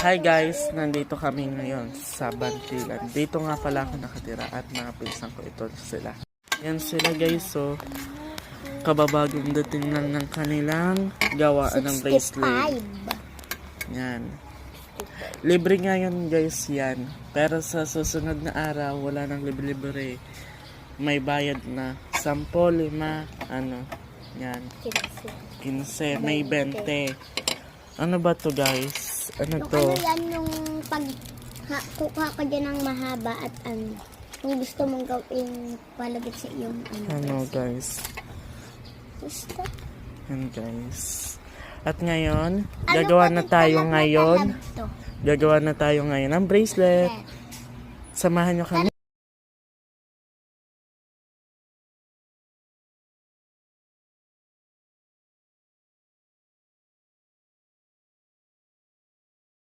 Hi guys, nandito kami ngayon sa Bantilan. Dito nga pala ako nakatira at mga pinsan ko ito sila. Yan sila guys, so kababagong dating lang ng kanilang gawaan ng bracelet. Yan. Libre nga yun guys yan. Pero sa susunod na araw, wala nang libre-libre. May bayad na 10, 5, yan. 15, may 20. Ano ba to guys? Ano to? Ano yan yung pag kukuha ka dyan ng mahaba at kung gusto mong gawin palagit sa iyong Ano guys? Gusto? Yan guys. At ngayon, gagawa na tayo ngayon ng bracelet. Samahan nyo kami.